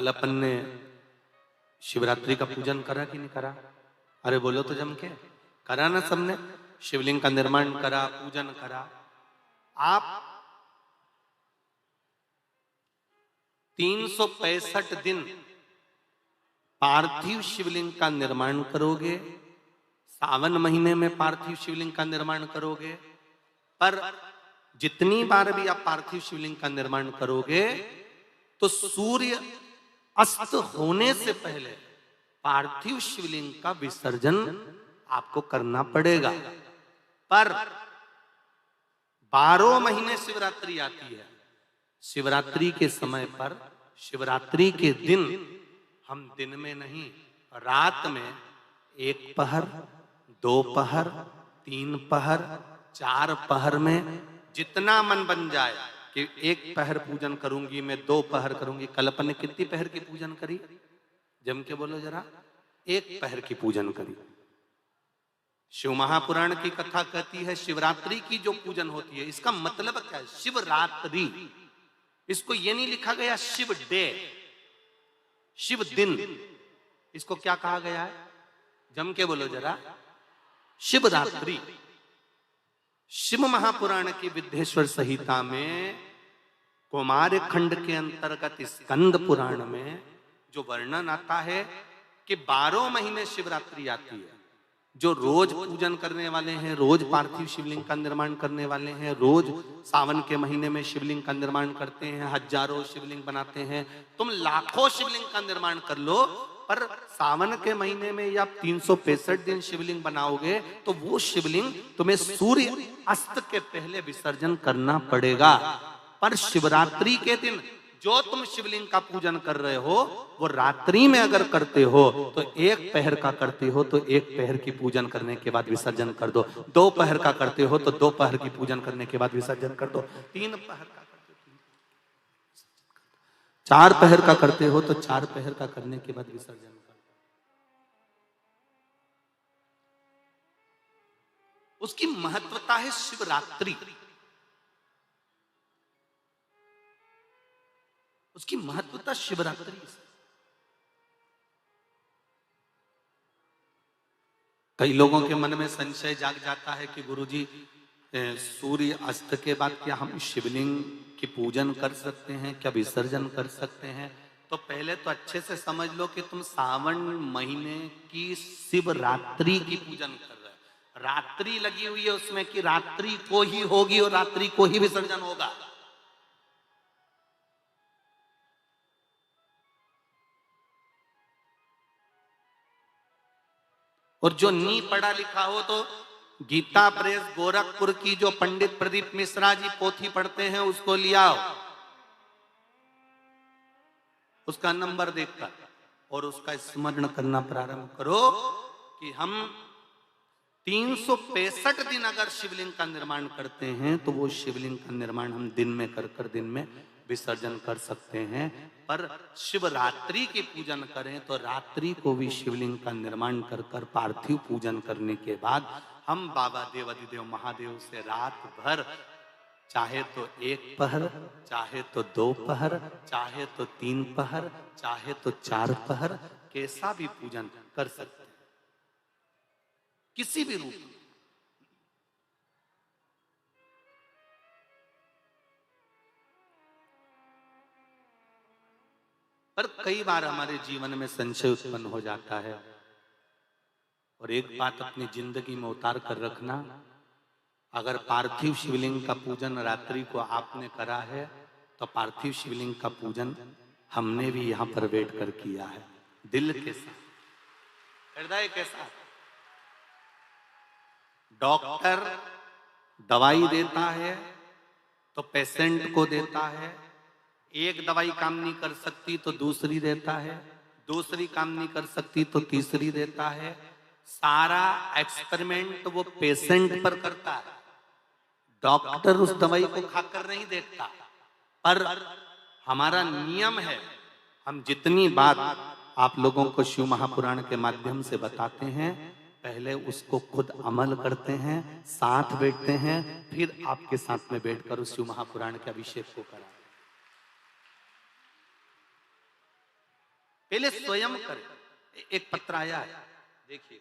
कल अपन ने शिवरात्रि का पूजन करा कि नहीं करा? अरे बोलो तो जम के, करा ना सबने? शिवलिंग का निर्माण करा, पूजन करा। आप 365 दिन पार्थिव शिवलिंग का निर्माण करोगे, सावन महीने में पार्थिव शिवलिंग का निर्माण करोगे, पर जितनी बार भी आप पार्थिव शिवलिंग का निर्माण करोगे तो सूर्य अस्त होने से पहले पार्थिव शिवलिंग का विसर्जन आपको करना पड़ेगा। पर 12 महीने शिवरात्रि आती है। शिवरात्रि के समय पर, शिवरात्रि के दिन हम दिन में नहीं, रात में 1 पहर, 2 पहर, 3 पहर, 4 पहर में जितना मन बन जाए कि 1 पहर पूजन करूंगी मैं, 2 पहर करूंगी। कल अपन ने कितनी पहर की पूजन करी? जम के बोलो जरा। 1 पहर की पूजन करी। शिव महापुराण की कथा कहती है शिवरात्रि की जो पूजन होती है, इसका मतलब क्या है? शिवरात्रि, इसको ये नहीं लिखा गया शिव डे, शिव दिन। इसको क्या कहा गया है? जम के बोलो जरा। शिवरात्रि। शिव महापुराण की विद्येश्वर संहिता में कुमार खंड के अंतर्गत स्कंद पुराण में जो वर्णन आता है कि 12 महीने शिवरात्रि आती है। जो रोज पूजन करने वाले हैं, रोज पार्थिव शिवलिंग का निर्माण करने वाले हैं, रोज सावन के महीने में शिवलिंग का निर्माण करते हैं, हजारों शिवलिंग बनाते हैं। तुम लाखों शिवलिंग का निर्माण कर लो, पर सावन के महीने में या 365 दिन शिवलिंग बनाओगे तो वो शिवलिंग तुम्हें सूर्य अस्त के पहले विसर्जन करना पड़ेगा। पर शिवरात्रि के दिन जो तुम शिवलिंग का पूजन कर रहे हो, वो रात्रि में अगर करते हो तो 1 पहर का करते हो तो 1 पहर की पूजन करने के बाद विसर्जन कर दो। 2 पहर का करते हो तो 2 पहर की पूजन करने के बाद विसर्जन कर दो। 3 पहर का करते हो, 4 पहर का करते हो तो 4 पहर का करने के बाद विसर्जन कर दो। उसकी महत्वता है शिवरात्रि। उसकी महत्वता शिवरात्रि। कई लोगों के मन में संशय जाग जाता है कि गुरुजी, सूर्य अस्त के बाद क्या हम शिवलिंग की पूजन कर सकते हैं, क्या विसर्जन कर सकते हैं? तो पहले तो अच्छे से समझ लो कि तुम सावन महीने की शिवरात्रि की पूजन कर रहे हो। रात्रि लगी हुई है उसमें कि रात्रि को ही होगी और रात्रि को ही विसर्जन होगा। और जो नी पढ़ा लिखा हो तो गीता प्रेस गोरखपुर की जो पंडित प्रदीप मिश्रा जी पोथी पढ़ते हैं उसको लिया, उसका नंबर देखकर, और उसका स्मरण करना प्रारंभ करो कि हम 365 दिन अगर शिवलिंग का निर्माण करते हैं तो वो शिवलिंग का निर्माण हम दिन में कर दिन में विसर्जन कर सकते हैं। पर शिवरात्रि की पूजन करें तो रात्रि को भी शिवलिंग का निर्माण कर पार्थिव पूजन करने के बाद हम बाबा देव अधिदेव महादेव से रात भर, चाहे तो 1 पहर, चाहे तो 2 पहर, चाहे तो 3 पहर, चाहे तो 4 पहर, कैसा भी पूजन कर सकते हैं, किसी भी रूप में। पर कई बार हमारे जीवन में संशय उत्पन्न हो जाता है, और एक बात अपनी जिंदगी में उतार कर रखना, अगर पार्थिव शिवलिंग का पूजन रात्रि को आपने करा है तो पार्थिव शिवलिंग का पूजन हमने भी यहां पर बैठ कर किया है, दिल के साथ, हृदय के साथ। डॉक्टर दवाई देता है तो पेशेंट को देता है, एक दवाई काम नहीं कर सकती तो दूसरी देता है, दूसरी काम नहीं कर सकती तो तीसरी देता है। सारा एक्सपेरिमेंट वो पेशेंट पर करता है, डॉक्टर उस दवाई को खाकर नहीं देखता। पर हमारा नियम है, हम जितनी बात आप लोगों को शिव महापुराण के माध्यम से बताते हैं, पहले उसको खुद अमल करते हैं, साथ बैठते हैं, फिर आपके साथ में बैठकर उस शिव महापुराण के अभिषेक को कराते हैं। पहले स्वयं करें। एक पत्र आया है, देखिए।